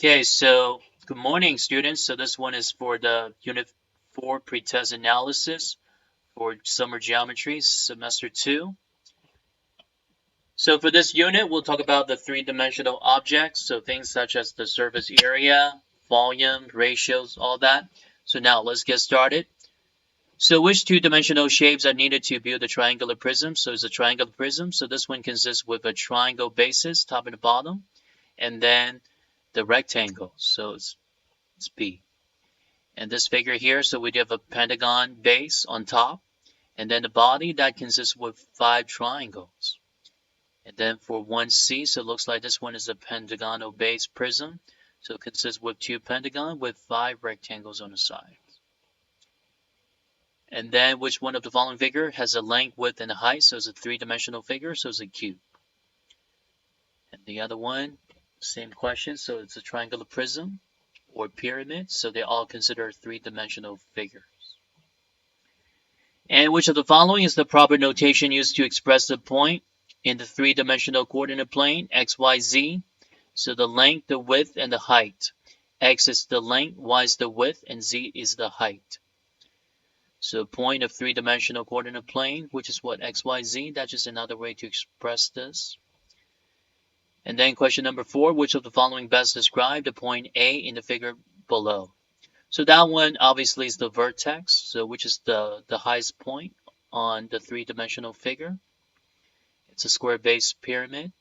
Okay, so good morning, students. So this one is for the Unit 4 Pretest Analysis for Summer Geometry, Semester 2. So for this unit, we'll talk about the three-dimensional objects, so things such as the surface area, volume, ratios, all that. So now let's get started. So which two-dimensional shapes are needed to build a triangular prism? So it's a triangular prism. So this one consists with a triangle basis, top and bottom, and then the rectangle. So it's B. And this figure here, so we do have a pentagon base on top, and then the body that consists with 5 triangles. And then for 1C, so it looks like this one is a pentagonal base prism. So it consists with 2 pentagons with 5 rectangles on the side. And then which one of the following figure has a length, width, and a height? So it's a 3-dimensional figure, so it's a cube. And the other one, same question, so it's a triangular prism or pyramid, so they all consider 3-dimensional figures. And which of the following is the proper notation used to express the point in the 3-dimensional coordinate plane, x, y, z? So the length, the width, and the height. X is the length, y is the width, and z is the height. So point of 3-dimensional coordinate plane, which is what, x, y, z? That's just another way to express this. And then question number 4, which of the following best describe the point A in the figure below? So that one obviously is the vertex, so which is the highest point on the 3-dimensional figure. It's a square-based pyramid.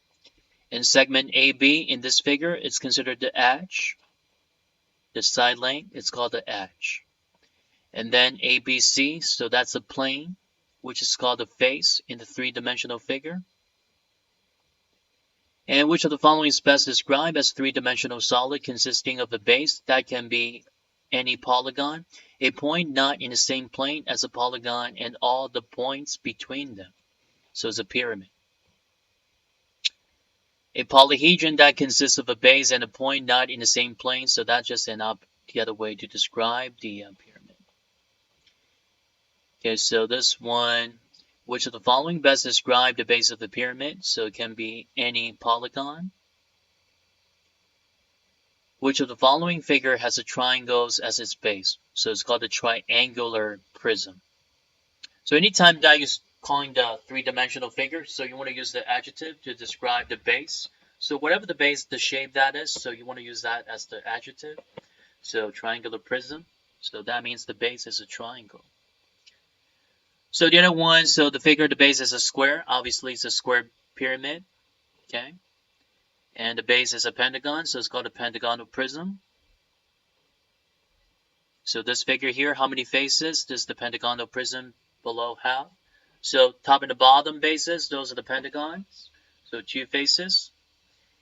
And segment AB in this figure is considered the edge. The side length is called the edge. And then ABC, so that's a plane, which is called the face in the 3-dimensional figure. And which of the following is best described as 3-dimensional solid consisting of a base that can be any polygon, a point not in the same plane as a polygon, and all the points between them. So it's a pyramid. A polyhedron that consists of a base and a point not in the same plane, so that's just the other way to describe the pyramid. Okay, so this one, which of the following best describe the base of the pyramid? So it can be any polygon. Which of the following figure has the triangles as its base? So it's called a triangular prism. So anytime that you're calling the 3-dimensional figure, so you want to use the adjective to describe the base. So whatever the base, the shape that is, so you want to use that as the adjective. So triangular prism, so that means the base is a triangle. So the other one, so the figure, the base is a square. Obviously, it's a square pyramid, okay? And the base is a pentagon, so it's called a pentagonal prism. So this figure here, how many faces does the pentagonal prism below have? So top and the bottom bases, those are the pentagons. So 2 faces.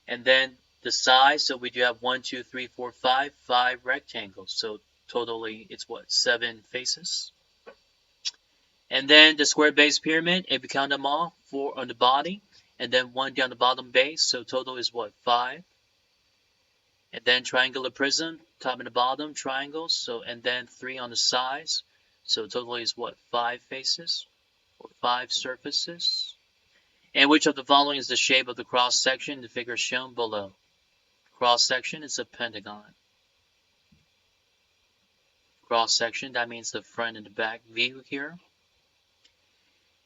And then the size, so we do have 1, 2, 3, 4, 5 rectangles. So totally it's what, 7 faces. And then the square base pyramid, if you count them all, 4 on the body, and then 1 down the bottom base, so total is what, 5. And then triangular prism, top and the bottom triangles, so and then 3 on the sides, so total is what, 5 faces or 5 surfaces. And which of the following is the shape of the cross section? The figure shown below. Cross section is a pentagon. Cross section, that means the front and the back view here.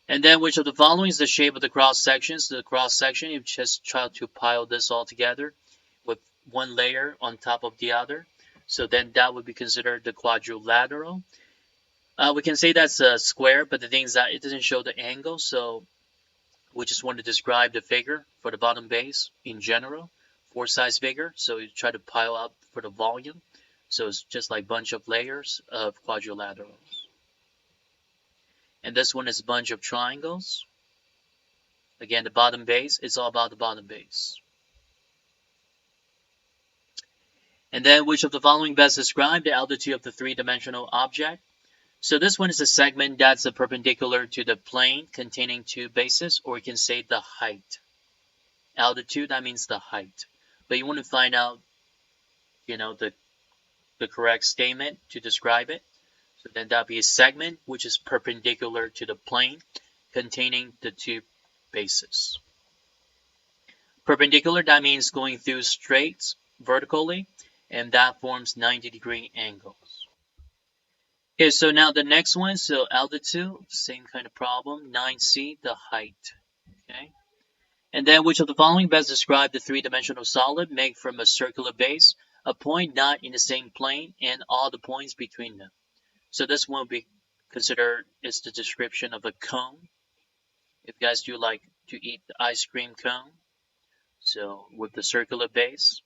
And then which of the following is the shape of the cross sections? The cross section, you just try to pile this all together with one layer on top of the other. So then that would be considered the quadrilateral. We can say that's a square, but the thing is that it doesn't show the angle, so we just want to describe the figure for the bottom base in general, 4-size figure. So you try to pile up for the volume. So it's just like a bunch of layers of quadrilaterals. And this one is a bunch of triangles. Again, the bottom base, it's all about the bottom base. And then which of the following best describe the altitude of the 3-dimensional object? So this one is a segment that's perpendicular to the plane containing 2 bases, or you can say the height. Altitude, that means the height. But you want to find out, the correct statement to describe it. So then that'll be a segment which is perpendicular to the plane containing the 2 bases. Perpendicular, that means going through straight vertically, and that forms 90-degree angles. Okay, so now the next one, so altitude, same kind of problem. 9c, the height. Okay. And then which of the following best describe the three-dimensional solid made from a circular base, a point not in the same plane, and all the points between them? So this one will be considered is the description of a cone. If you guys do like to eat the ice cream cone, so with the circular base.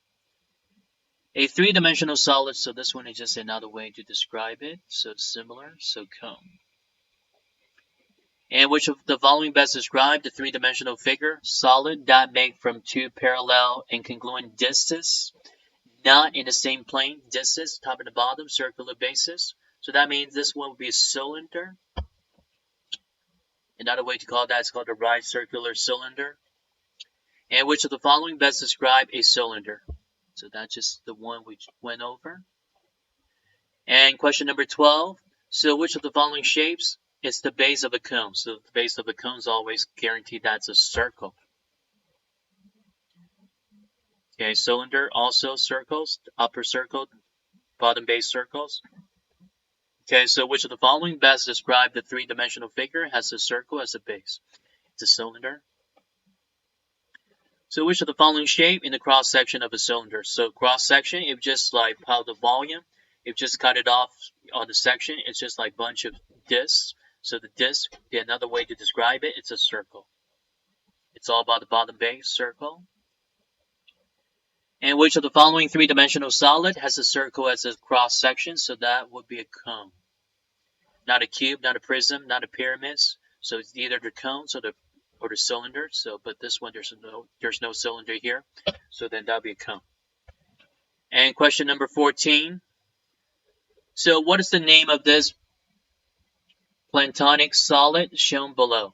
A three-dimensional solid, so this one is just another way to describe it. So similar, so cone. And which of the following best describe the three-dimensional figure? Solid that made from two parallel and congruent discs, not in the same plane. Discs, top and the bottom, circular bases. So that means this one will be a cylinder. Another way to call that is called a right circular cylinder. And which of the following best describe a cylinder? So that's just the one we went over. And question number 12. So which of the following shapes is the base of a cone? So the base of a cone is always guaranteed that's a circle. Okay, cylinder also circles, upper circle, bottom base circles. Okay, so which of the following best describe the three-dimensional figure has a circle as a base? It's a cylinder. So which of the following shape in the cross-section of a cylinder? So cross-section, if just like how the volume, if just cut it off on the section, it's just like a bunch of discs. So the disc, another way to describe it, it's a circle. It's all about the bottom base circle. And which of the following three-dimensional solid has a circle as a cross-section? So that would be a cone. Not a cube, not a prism, not a pyramid. So it's either the cones or the cylinder. So, but this one there's no cylinder here. So then that'll be a cone. And question number 14. So what is the name of this Platonic solid shown below?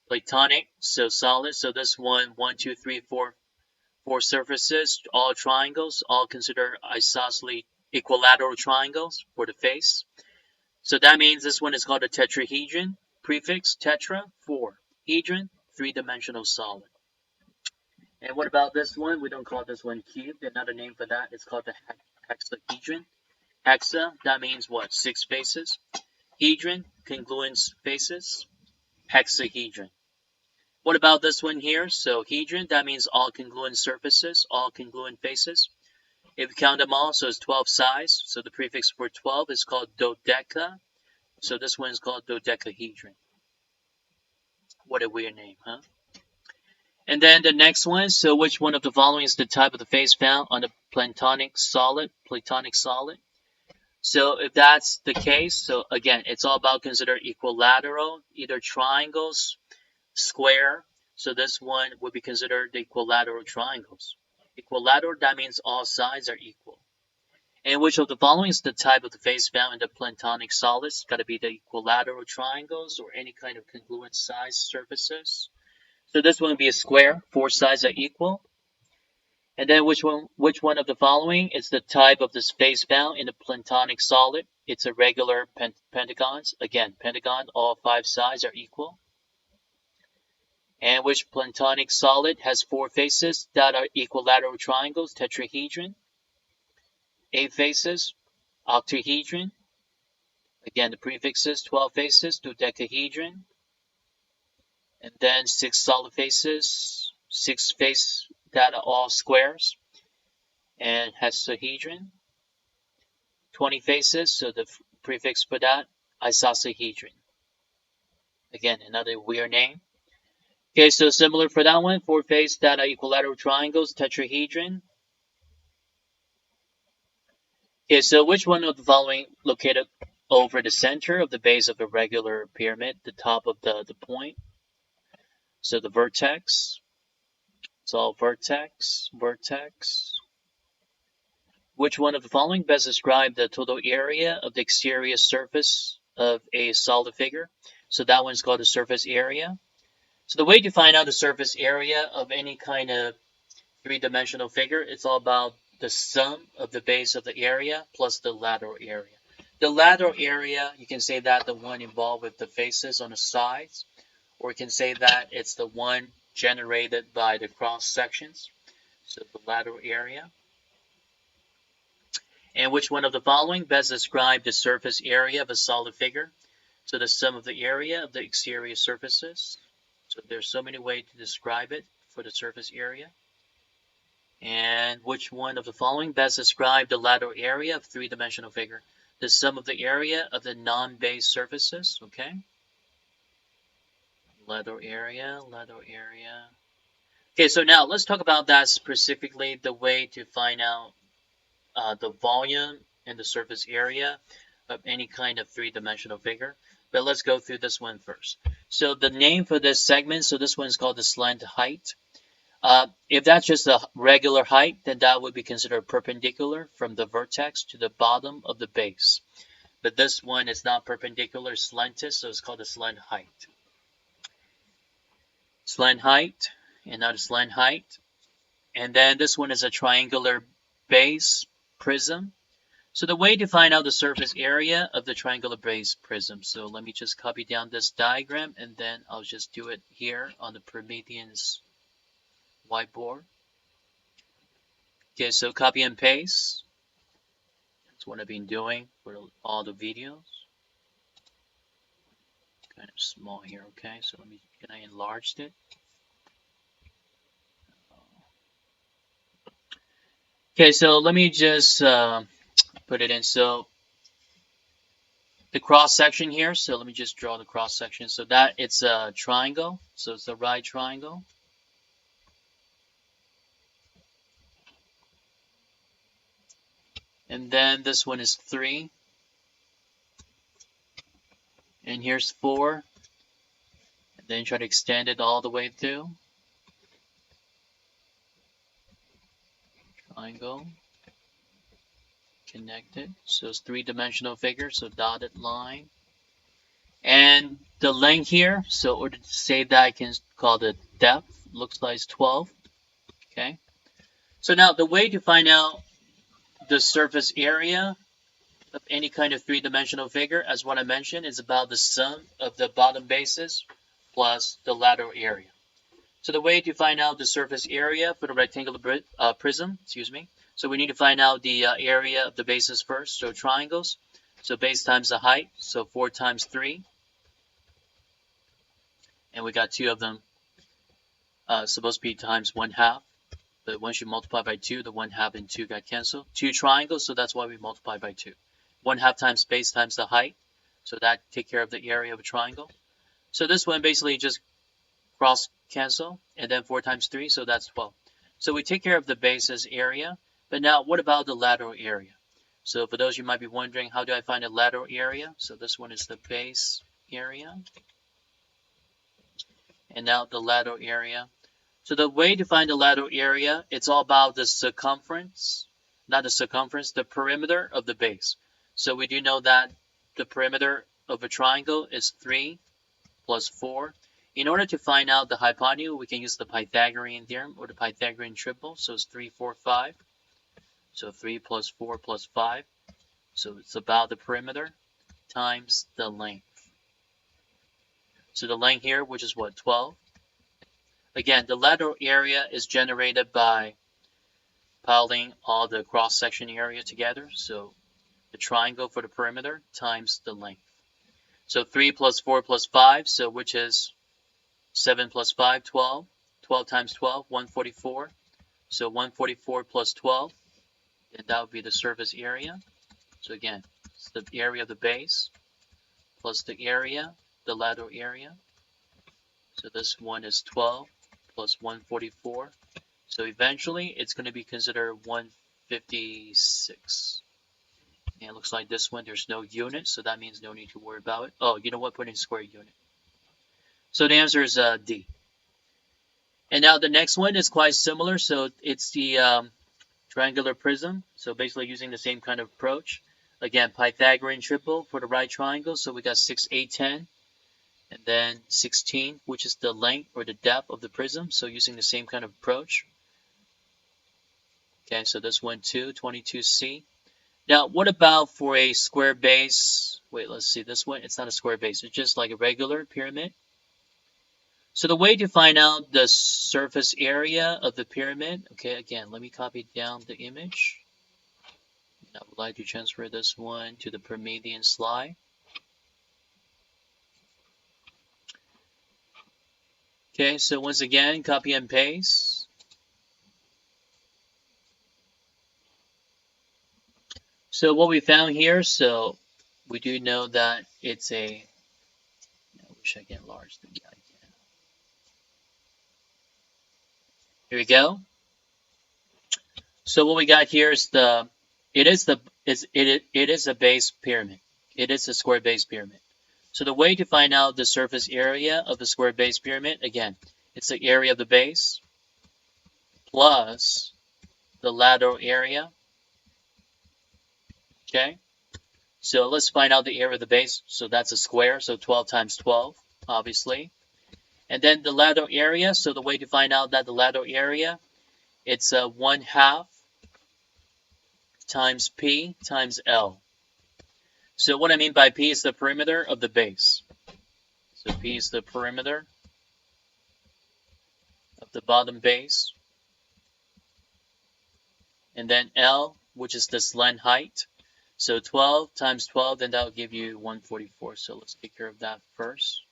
Platonic, so solid. So this one, 4 surfaces, all triangles, all considered isosceles equilateral triangles for the face. So that means this one is called a tetrahedron. Prefix tetra, 4. Hedron, three-dimensional solid. And what about this one? We don't call this one cube. Another name for that is called the hexahedron. Hexa, that means what? 6 faces. Hedron, congruent faces. Hexahedron. What about this one here? So hedron, that means all congruent surfaces, all congruent faces. If you count them all, so it's 12 sides. So the prefix for 12 is called dodeca. So this one is called dodecahedron. What a weird name, huh? And then the next one, so which one of the following is the type of the face found on a Platonic solid? So if that's the case, so again, it's all about consider equilateral, either triangles, square. So this one would be considered the equilateral triangles. Equilateral, that means all sides are equal. And which of the following is the type of the face found in the Platonic solids? It's got to be the equilateral triangles or any kind of congruent size surfaces. So this one would be a square. 4 sides are equal. And then which one of the following is the type of this face found in a Platonic solid? It's a regular pentagons. Again, pentagon, all 5 sides are equal. And which Platonic solid has 4 faces that are equilateral triangles? Tetrahedron. 8 faces, octahedron. Again, the prefixes, 12 faces, dodecahedron. And then 6 solid faces, 6 faces that are all squares, and hexahedron. 20 faces, so the prefix for that, isosahedron. Again, another weird name. Okay, so similar for that one, 4 faces that are equilateral triangles, tetrahedron. Okay, so which one of the following located over the center of the base of a regular pyramid, the top of the point? So the vertex. It's all vertex. Which one of the following best describe the total area of the exterior surface of a solid figure? So that one's called the surface area. So the way to find out the surface area of any kind of three-dimensional figure, it's all about the sum of the base of the area plus the lateral area. The lateral area, you can say that the one involved with the faces on the sides, or you can say that it's the one generated by the cross sections. So the lateral area. And which one of the following best describe the surface area of a solid figure? So the sum of the area of the exterior surfaces. So there's so many ways to describe it for the surface area. And which one of the following best describe the lateral area of three-dimensional figure? The sum of the area of the non-base surfaces, okay? Lateral area. Okay, so now let's talk about that specifically, the way to find out the volume and the surface area of any kind of three-dimensional figure. But let's go through this one first. So the name for this segment, so this one is called the slant height. If that's just a regular height, then that would be considered perpendicular from the vertex to the bottom of the base. But this one is not perpendicular, slanted, so it's called the slant height. Slant height, and now the slant height. And then this one is a triangular base prism. So the way to find out the surface area of the triangular base prism. So let me just copy down this diagram, and then I'll just do it here on the Promethean's whiteboard. Okay, so copy and paste. That's what I've been doing for all the videos. Kind of small here, okay? So can I enlarge it? Okay, so let me just put it in. So the cross section here, so let me just draw the cross section. So that it's a triangle, so it's the right triangle. And then this one is 3. And here's 4. And then try to extend it all the way through. Triangle. Connected. So it's three-dimensional figure, so dotted line. And the length here, so in order to say that, I can call the depth. Looks like it's 12. Okay. So now the way to find out the surface area of any kind of three-dimensional figure, as what I mentioned, is about the sum of the bottom bases plus the lateral area. So the way to find out the surface area for the rectangular prism, so we need to find out the area of the bases first. So triangles, so base times the height, so 4 times 3. And we got 2 of them, supposed to be times 1/2. But once you multiply by 2, the 1/2 and 2 got canceled. 2 triangles, so that's why we multiply by 2. 1/2 times base times the height, so that take care of the area of a triangle. So this one basically just cross cancel, and then 4 times 3, so that's 12. So we take care of the bases area, but now what about the lateral area? So for those you might be wondering, how do I find the lateral area? So this one is the base area, and now the lateral area. So the way to find the lateral area, it's all about the circumference, not the circumference, the perimeter of the base. So we do know that the perimeter of a triangle is 3 plus 4. In order to find out the hypotenuse, we can use the Pythagorean Theorem or the Pythagorean triple. So it's 3, 4, 5. So 3 plus 4 plus 5. So it's about the perimeter times the length. So the length here, which is what, 12? Again, the lateral area is generated by piling all the cross-section area together. So the triangle for the perimeter times the length. So 3 plus 4 plus 5, so which is 7 plus 5, 12. 12 times 12, 144. So 144 plus 12, and that would be the surface area. So again, it's the area of the base plus the area, the lateral area. So this one is 12 plus 144. So eventually it's going to be considered 156. And it looks like this one, there's no unit, so that means no need to worry about it. Oh, you know what? Put in square unit. So the answer is D. And now the next one is quite similar. So it's the triangular prism. So basically using the same kind of approach. Again, Pythagorean triple for the right triangle. So we got 6, 8, 10. And then 16, which is the length or the depth of the prism. So using the same kind of approach. Okay, so this one too, 22C. Now, what about for a square base? Wait, let's see this one. It's not a square base. It's just like a regular pyramid. So the way to find out the surface area of the pyramid, okay, again, let me copy down the image. I would like to transfer this one to the Promethean slide. Okay, so once again, copy and paste. So what we found here, so we do know that it's a, I wish I can enlarge the guy. Here we go. So what we got here is it is a base pyramid. It is a square base pyramid. So the way to find out the surface area of the square base pyramid, again, it's the area of the base plus the lateral area. Okay, so let's find out the area of the base. So that's a square, so 12 times 12, obviously. And then the lateral area, so the way to find out that the lateral area, it's 1/2 times P times L. So what I mean by P is the perimeter of the base. So P is the perimeter of the bottom base. And then L, which is the slant height. So 12 times 12, then that will give you 144. So let's take care of that first.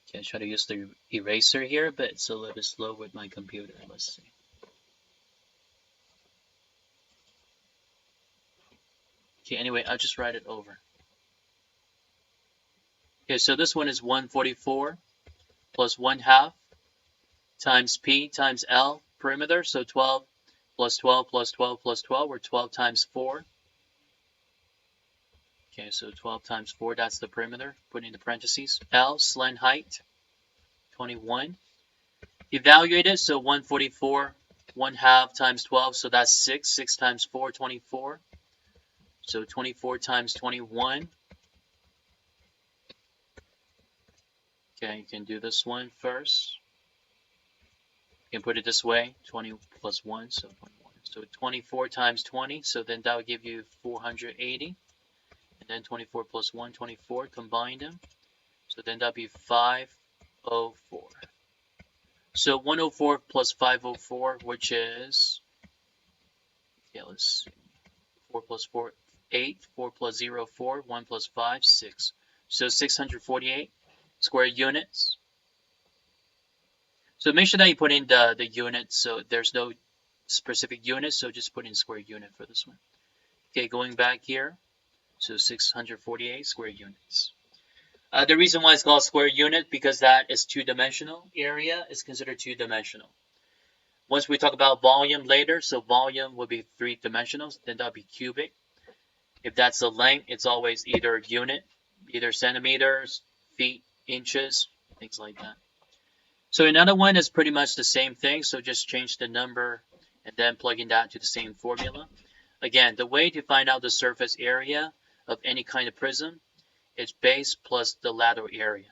Okay, I try to use the eraser here, but it's a little bit slow with my computer. Let's see. Okay, anyway, I'll just write it over. Okay, so this one is 144 plus 1/2 times P times L, perimeter. So 12 plus 12 plus 12 plus 12, or 12 times 4. Okay, so 12 times 4, that's the perimeter. Put in the parentheses. L, slant height, 21. Evaluate it, so 144, 1/2 times 12, so that's 6. 6 times 4, 24. So 24 times 21. Okay, you can do this one first. You can put it this way, 20 plus 1, so 21. So 24 times 20, so then that will give you 480. And then 24 plus 1, 24, combine them. So then that will be 504. So 104 plus 504, which is, okay, let's see, 4 plus 4, 8, 4 plus 0, 4, 1 plus 5, 6. So 648 square units. So make sure that you put in the units, so there's no specific unit, so just put in square unit for this one. Okay, going back here, so 648 square units. The reason why it's called square unit, because that is two-dimensional. Area is considered two-dimensional. Once we talk about volume later, so volume will be three-dimensional, then that'll be cubic. If that's the length, it's always either unit, either centimeters, feet, inches, things like that. So another one is pretty much the same thing, so just change the number and then plug in that to the same formula. Again, the way to find out the surface area of any kind of prism is base plus the lateral area.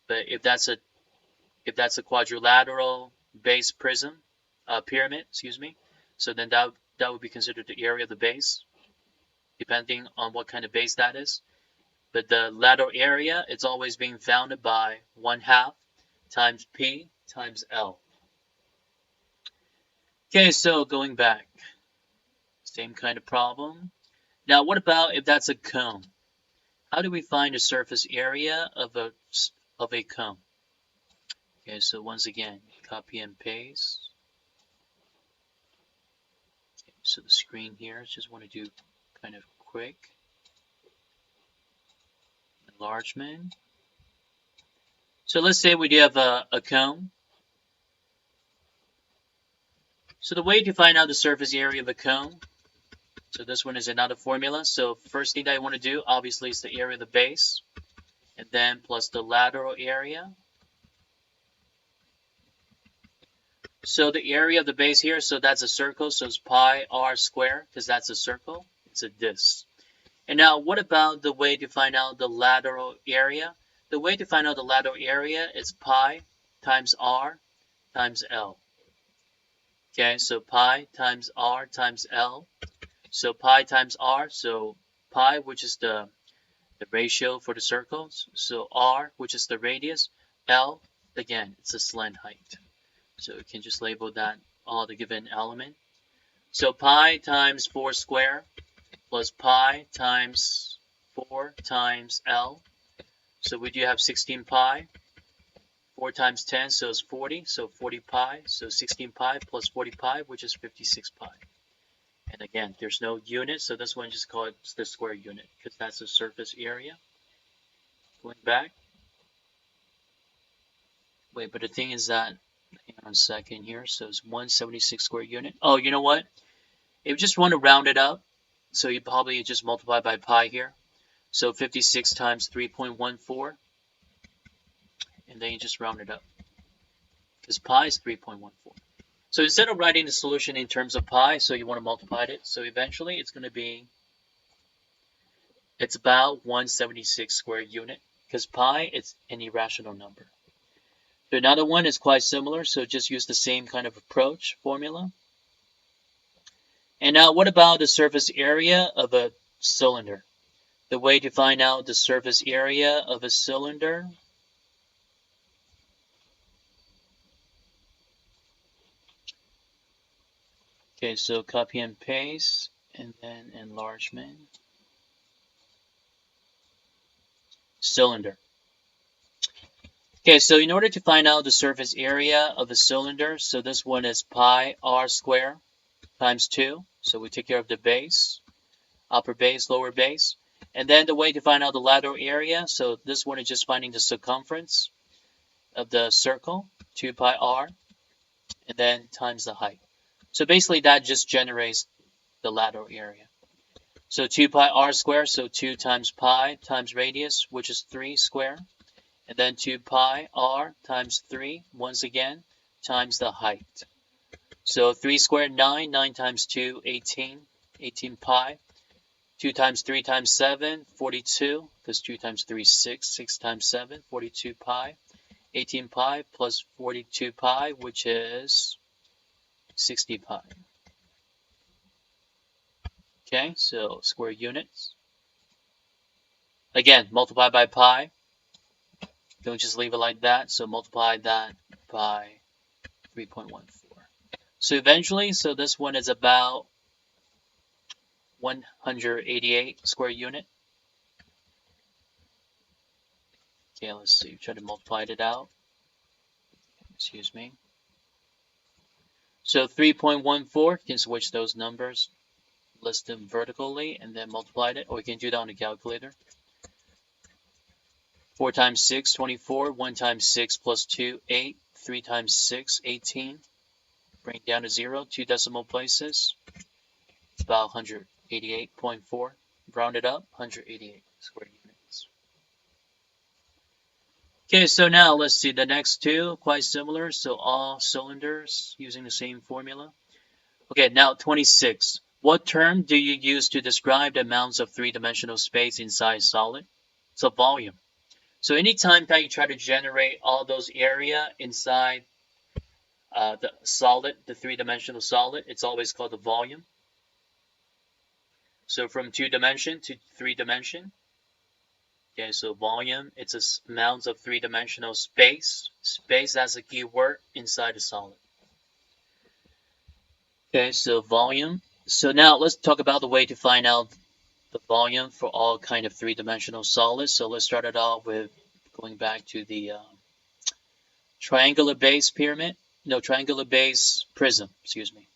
But if that's a quadrilateral base prism, pyramid, excuse me, so then that would be considered the area of the base, depending on what kind of base that is. But the lateral area, it's always being founded by 1/2 times P times L. Okay, so going back, same kind of problem. Now, what about if that's a cone? How do we find the surface area of a cone? Okay, so once again, copy and paste. Okay, so the screen here, just want to do kind of quick enlargement. So let's say we do have a cone. So the way to find out the surface area of a cone, so this one is another formula. So first thing that I want to do, obviously, is the area of the base, and then plus the lateral area. So the area of the base here, so that's a circle, so it's pi r squared, because that's a circle. It's a disk. And now, what about the way to find out the lateral area? The way to find out the lateral area is pi times r times L. Okay, so pi times r times L. So pi times r, so pi, which is the the ratio for the circles. So r, which is the radius, L, again, it's the slant height. So we can just label that all the given element. So pi times 4 squared plus pi times 4 times L. So we do have 16 pi. 4 times 10, so it's 40. So 40 pi. So 16 pi plus 40 pi, which is 56 pi. And again, there's no unit, so this one just call it the square unit because that's the surface area. Going back. Wait, but the thing is that, hang on a second here, so it's 176 square unit. Oh, you know what? If you just want to round it up, so you probably just multiply by pi here. So 56 times 3.14, and then you just round it up because pi is 3.14. So instead of writing the solution in terms of pi, so you want to multiply it. So eventually it's going to be, it's about 176 square unit because pi is an irrational number. So another one is quite similar, so just use the same kind of approach formula. And now what about the surface area of a cylinder? The way to find out the surface area of a cylinder, okay, so copy and paste, and then enlargement, cylinder. Okay, so in order to find out the surface area of a cylinder, so this one is pi r squared times 2. So we take care of the base, upper base, lower base. And then the way to find out the lateral area, so this one is just finding the circumference of the circle, 2 pi r, and then times the height. So basically that just generates the lateral area. So 2 pi r squared, so 2 times pi times radius, which is 3 squared. And then 2 pi r times 3, once again, times the height. So 3 squared, 9, 9 times 2, 18, 18 pi. 2 times 3 times 7, 42, because 2 times 3 is 6, 6 times 7, 42 pi. 18 pi plus 42 pi, which is 60 pi. Okay, so square units. Again, multiply by pi. Don't just leave it like that, so multiply that by 3.14. So eventually, so this one is about 188 square unit. Okay, let's see, try to multiply it out. Excuse me. So 3.14, you can switch those numbers, list them vertically, and then multiply it, or you can do that on the calculator. 4 times 6, 24. 1 times 6 plus 2, 8. 3 times 6, 18. Bring it down to 0, 2 decimal places. It's about 188.4. Round it up, 188 square units. Okay, so now let's see the next two, quite similar. So all cylinders using the same formula. Okay, now 26. What term do you use to describe the amounts of three-dimensional space inside a solid? It's a volume. So anytime that you try to generate all those area inside the solid, the three-dimensional solid, it's always called the volume. So from 2-dimension to 3-dimension. Okay, so volume, it's a amounts of three-dimensional space. Space, that's a key word inside a solid. Okay, so volume. So now let's talk about the way to find out the volume for all kind of three-dimensional solids. So let's start it off with going back to the triangular base pyramid. No, triangular base prism, excuse me.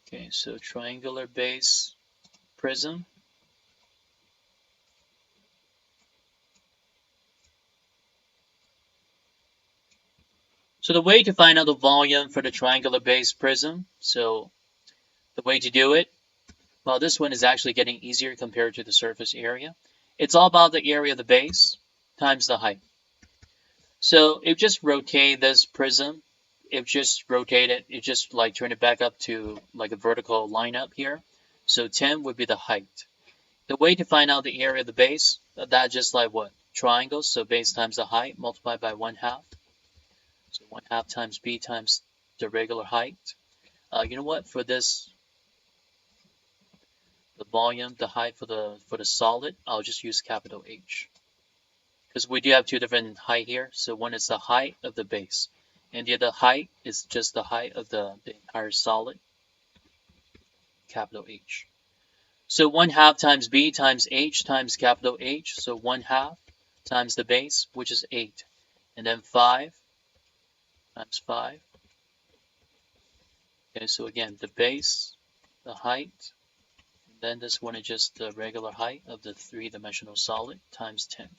Okay, so triangular base prism. So the way to find out the volume for the triangular base prism, so the way to do it, well, this one is actually getting easier compared to the surface area. It's all about the area of the base times the height. So if you just rotate this prism, if just rotate it, you just like turn it back up to like a vertical line up here. So 10 would be the height. The way to find out the area of the base, that just like what? Triangles, so base times the height multiplied by 1/2. So 1/2 times b times the regular height. You know what? For this the volume, the height for the solid, I'll just use capital H. Because we do have two different height here. So one is the height of the base, and the other height is just the height of the entire solid, capital H. So 1/2 times b times h times capital H. So 1/2 times the base, which is 8. And then 5 times 5. Okay, so again, the base, the height, and then this one is just the regular height of the three-dimensional solid times 10.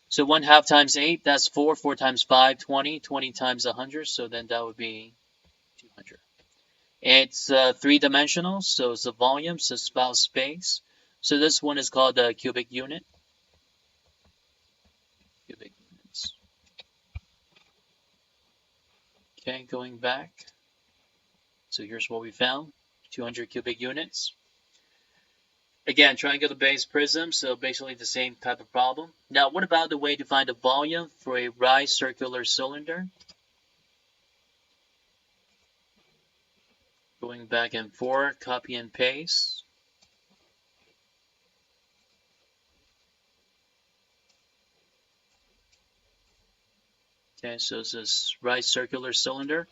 So 1/2 times 8, that's 4. 4 times 5, 20. 20 times 100, so then that would be 200. It's three-dimensional, so it's a volume, so it's about space. So this one is called the cubic unit. Cubic units. Okay, going back. So here's what we found, 200 cubic units. Again, triangular base prism, so basically the same type of problem. Now, what about the way to find the volume for a right circular cylinder? Going back and forth, copy and paste. Okay, so this is right circular cylinder.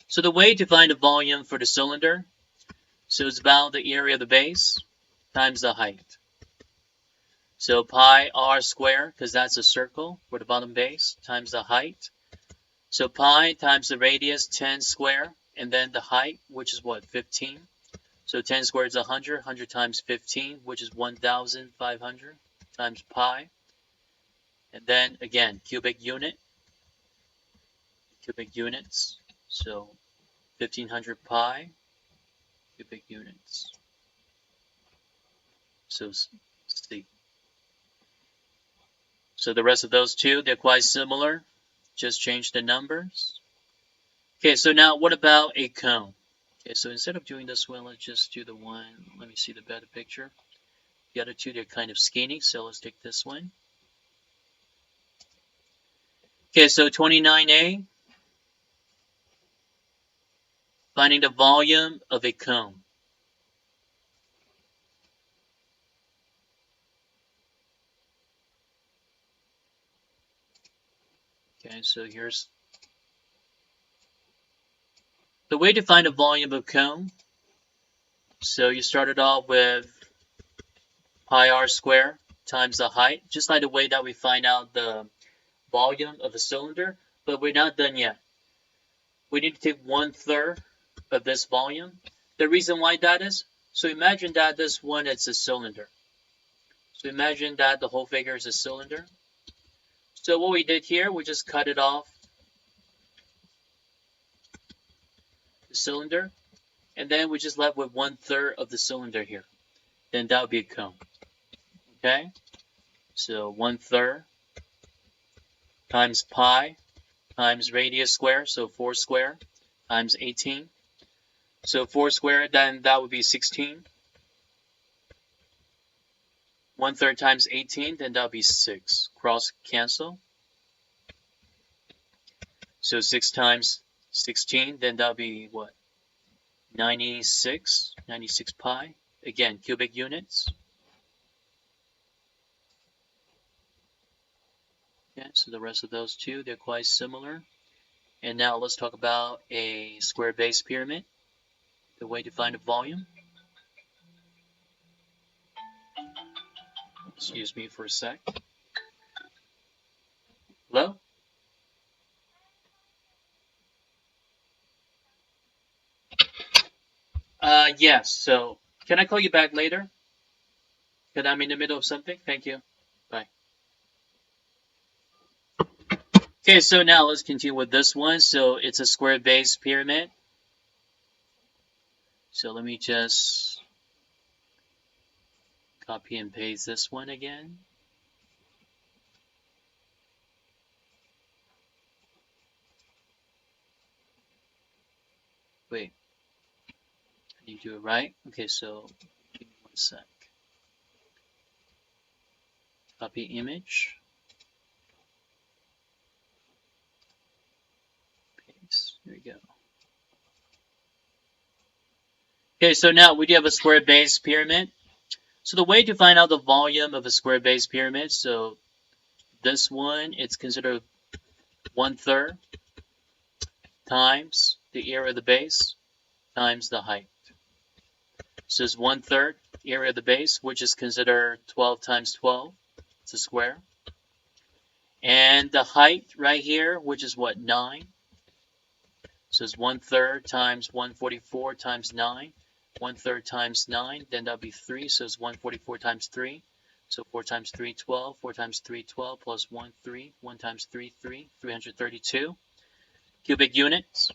So the way to find the volume for the cylinder, so it's about the area of the base times the height. So pi r squared, because that's a circle for the bottom base, times the height. So pi times the radius, 10 squared, and then the height, which is what, 15. So 10 squared is 100, 100 times 15, which is 1,500 times pi. And then again, cubic unit, cubic units. So 1,500 pi, cubic units. So C. So the rest of those two, they're quite similar. Just change the numbers. Okay, so now what about a cone? Okay, so instead of doing this one, let's just do the one. Let me see the better picture. The other two, they're kind of skinny, so let's take this one. Okay, so 29a, finding the volume of a cone. Okay, so here's the way to find a volume of cone. So you started off with pi r squared times the height, just like the way that we find out the volume of a cylinder, but we're not done yet. We need to take 1/3 of this volume. The reason why that is, so imagine that this one is a cylinder. So imagine that the whole figure is a cylinder. So what we did here, we just cut it off the cylinder, and then we just left with 1/3 of the cylinder here. Then that would be a cone. Okay? So 1/3 times pi times radius squared, so 4 squared times 18. So 4 squared, then that would be 16. 1/3 times 18, then that would be 6. Cross cancel. So 6 times 16, then that would be what? 96 pi. Again, cubic units. Okay, so the rest of those two, they're quite similar. And now let's talk about a square base pyramid, the way to find a volume. Excuse me for a sec. Hello? Yes, so can I call you back later? Because I'm in the middle of something. Thank you. Bye. Okay, so now let's continue with this one. So it's a square base pyramid. So let me just copy and paste this one again. Wait, I need to do it right. Okay, so give me one sec. Copy image. Paste. There we go. Okay, so now we do have a square base pyramid. So the way to find out the volume of a square base pyramid, so this one, it's considered 1/3 times the area of the base times the height. So it's 1/3 area of the base, which is considered 12 times 12. It's a square. And the height right here, which is what, 9. So it's 1/3 times 144 times 9. 1/3 times 9, then that'll be 3. So it's 144 times 3. So 4 times 3, 12. 4 times 3, 12, plus 1, 3. 1 times 3, 3. 332 cubic units.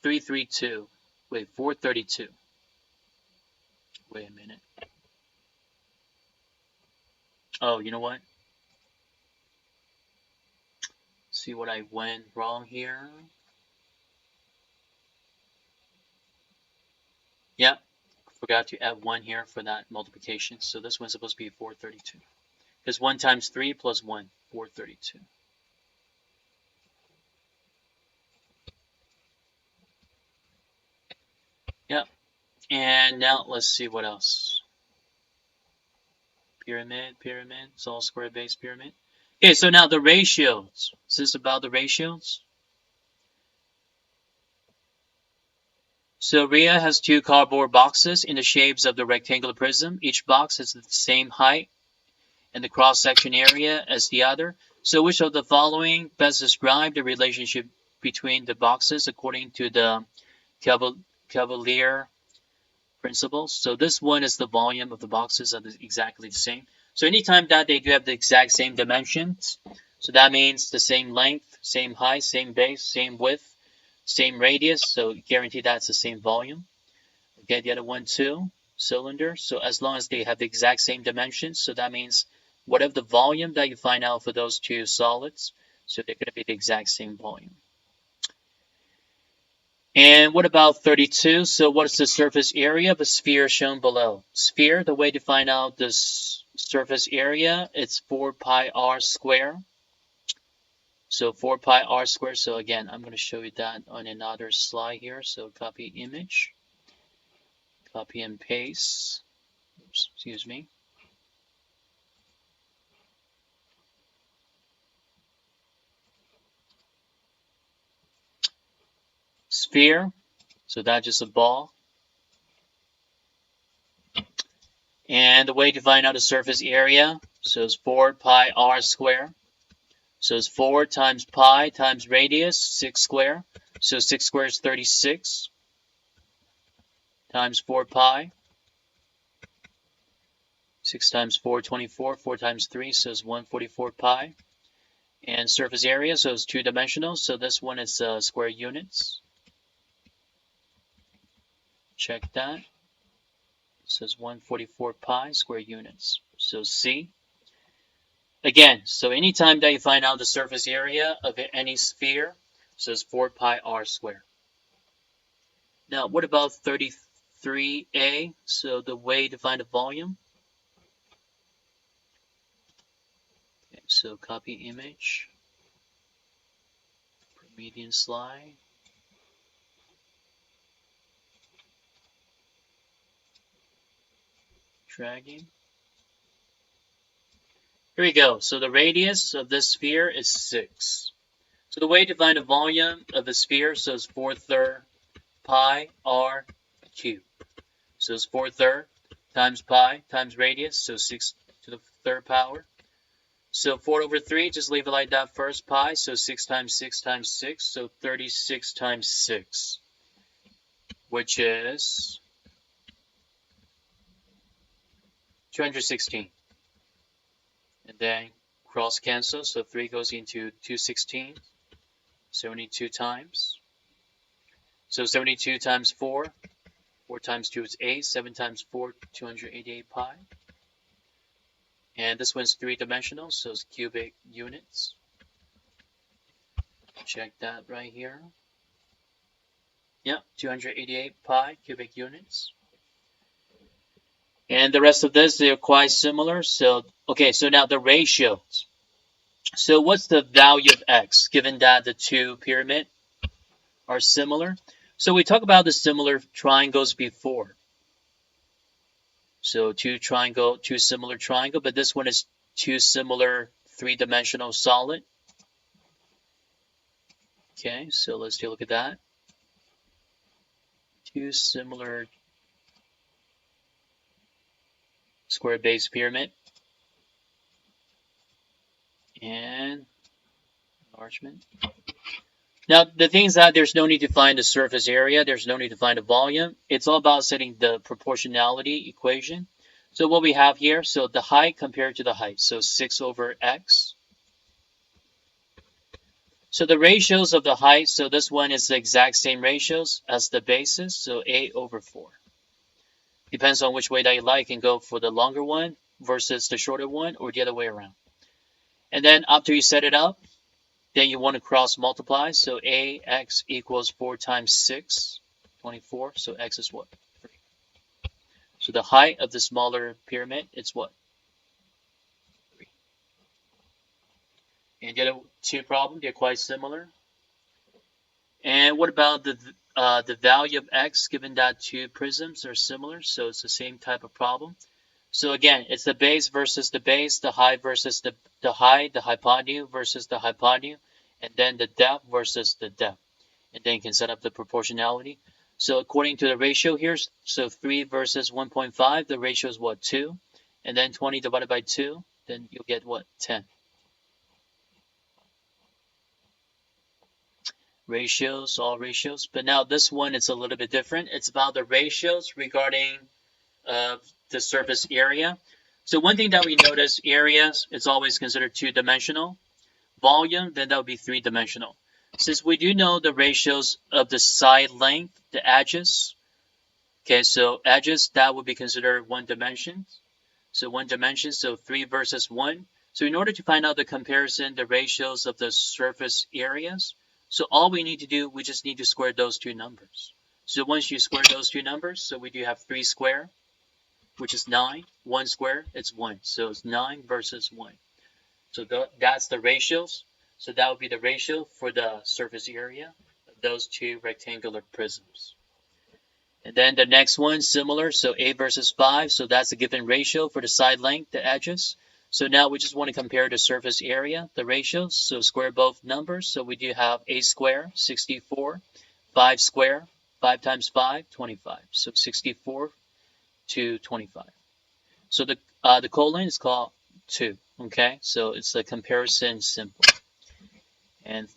332. Wait, 432. Wait a minute. Oh, you know what? See what I went wrong here. Yeah, forgot to add 1 here for that multiplication. So this one's supposed to be 432. Because 1 times 3 plus 1, 432. Yep. And now let's see what else. Pyramid. It's all square base pyramid. Okay, so now the ratios. Is this about the ratios? So Rhea has 2 cardboard boxes in the shapes of the rectangular prism. Each box has the same height and the cross-section area as the other. So which of the following best describe the relationship between the boxes according to the Cavalier principle? So this one is the volume of the boxes are exactly the same. So anytime that they do have the exact same dimensions, so that means the same length, same height, same base, same width, same radius, so guarantee that's the same volume. Okay, the other one too, cylinder. So as long as they have the exact same dimensions, so that means whatever the volume that you find out for those two solids, so they're going to be the exact same volume. And what about 32? So what is the surface area of a sphere shown below? Sphere, the way to find out the surface area, it's 4 pi r squared. So 4 pi r squared. So again, I'm going to show you that on another slide here. So copy image, copy and paste. Oops, excuse me. Sphere, so that's just a ball. And the way to find out the surface area, so it's 4 pi r squared. So it's 4 times pi times radius, 6 squared. So 6 squared is 36 times 4 pi. 6 times 4, 24. 4 times 3, so it's 144 pi. And surface area, so it's 2-dimensional. So this one is square units. Check that. It says 144 pi square units. So C. Again, so anytime that you find out the surface area of any sphere, so it's 4 pi r squared. Now, what about 33a? So the way to find a volume. Okay, so copy image, median slide. Dragging. Here we go. So the radius of this sphere is 6. So the way to find a volume of a sphere, so it's 4/3 pi r cubed. So it's 4/3 times pi times radius, so 6 to the 3rd power. So 4/3, just leave it like that first, pi, so 6 times 6 times 6, so 36 times 6, which is 216. And then cross cancel, so 3 goes into 216, 72 times. So 72 times 4, 4 times 2 is 8, 7 times 4, 288 pi. And this one's 3-dimensional, so it's cubic units. Check that right here. Yep, 288 pi cubic units. And the rest of this, they're quite similar. So, okay, so now the ratios. So what's the value of x, given that the two pyramids are similar? So we talked about the similar triangles before. So two similar triangle, but this one is two similar three-dimensional solid. Okay, so let's take a look at that. Two similar square base pyramid and enlargement. Now, the thing is that there's no need to find the surface area. There's no need to find the volume. It's all about setting the proportionality equation. So what we have here, so the height compared to the height, so 6 over x. So the ratios of the height, so this one is the exact same ratios as the bases, so 8 over 4. Depends on which way that you like, and go for the longer one versus the shorter one, or the other way around. And then after you set it up, then you want to cross multiply. So ax equals 4 times 6, 24. So x is what? 3. So the height of the smaller pyramid, it's what? 3. And the other two problems, they're quite similar. And what about the value of x given that two prisms are similar? So it's the same type of problem. So again, it's the base versus the base, the height versus the height, the hypotenuse versus the hypotenuse, and then the depth versus the depth. And then you can set up the proportionality. So according to the ratio here, so 3 versus 1.5, the ratio is what? 2. And then 20 divided by 2, then you'll get what? 10. Ratios, all ratios. But now this one is a little bit different. It's about the ratios regarding the surface area. So one thing that we notice, areas, it's always considered two-dimensional. Volume, then that would be three-dimensional. Since we do know the ratios of the side length, the edges, okay, so edges, that would be considered one dimension. So one dimension, so 3 versus 1. So in order to find out the comparison, the ratios of the surface areas, so all we need to do, we just need to square those two numbers. So once you square those two numbers, so we do have 3 square, which is 9. 1 square, it's 1. So it's 9 versus 1. So that's the ratios. So that would be the ratio for the surface area of those two rectangular prisms. And then the next one, similar, so 8 versus 5. So that's a given ratio for the side length, the edges. So now we just want to compare the surface area, the ratios. So square both numbers. So we do have 8 square, 64. 5 square, 5 times 5, 25. So 64 to 25. So the colon is called 2. Okay, so it's the comparison simple. And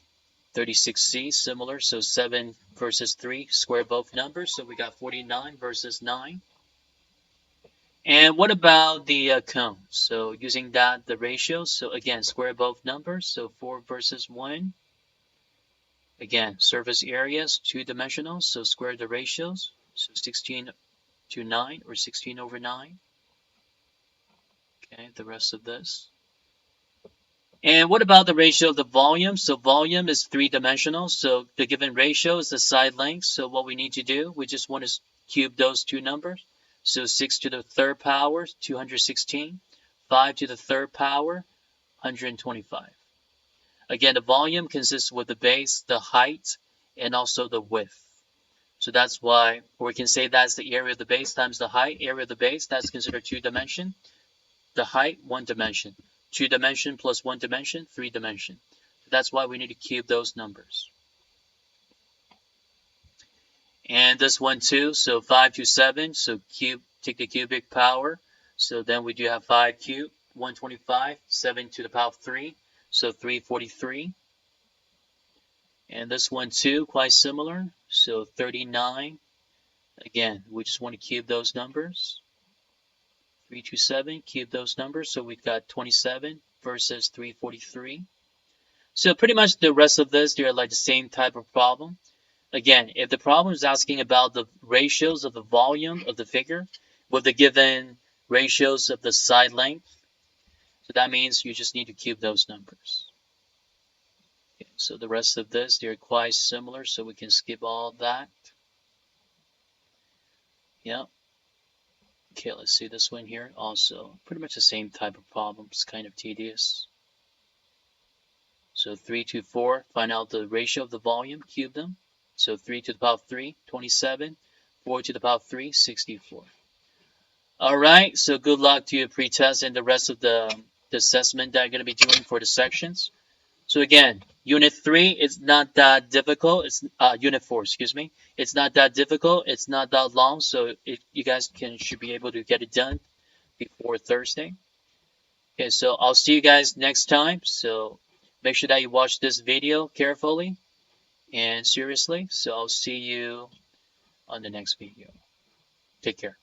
36C, similar, so 7 versus 3, square both numbers, so we got 49 versus 9. And what about the cone? So using that, the ratios, so again, square both numbers, so 4 versus 1. Again, surface areas, two-dimensional, so square the ratios, so 16 to 9, or 16 over 9. Okay, the rest of this. And what about the ratio of the volume? So volume is three-dimensional, so the given ratio is the side length. So what we need to do, we just want to cube those two numbers. So 6 to the third power, 216. 5 to the third power, 125. Again, the volume consists with the base, the height, and also the width. So that's why we can say that's the area of the base times the height. Area of the base, that's considered two-dimension. The height, one dimension. 2 dimension plus 1 dimension, 3 dimension. That's why we need to cube those numbers. And this one too, so 5 to 7, so cube, take the cubic power. So then we do have 5 cubed, 125, 7 to the power of 3, so 343. And this one too, quite similar, so 39. Again, we just want to cube those numbers. 327, cube those numbers, so we've got 27 versus 343. So pretty much the rest of this, they're like the same type of problem. Again, if the problem is asking about the ratios of the volume of the figure with the given ratios of the side length, so that means you just need to cube those numbers. Okay, so the rest of this, they're quite similar, so we can skip all that. Yeah. Okay, let's see this one here. Also, pretty much the same type of problems, kind of tedious. So 3 to 4, find out the ratio of the volume, cube them. So 3 to the power of 3, 27. 4 to the power of 3, 64. Alright, so good luck to your pretest and the rest of the assessment that you're going to be doing for the sections. So again, Unit 3 is not that difficult. It's Unit 4, excuse me. It's not that difficult. It's not that long, so you guys should be able to get it done before Thursday. Okay, so I'll see you guys next time. So make sure that you watch this video carefully and seriously. So I'll see you on the next video. Take care.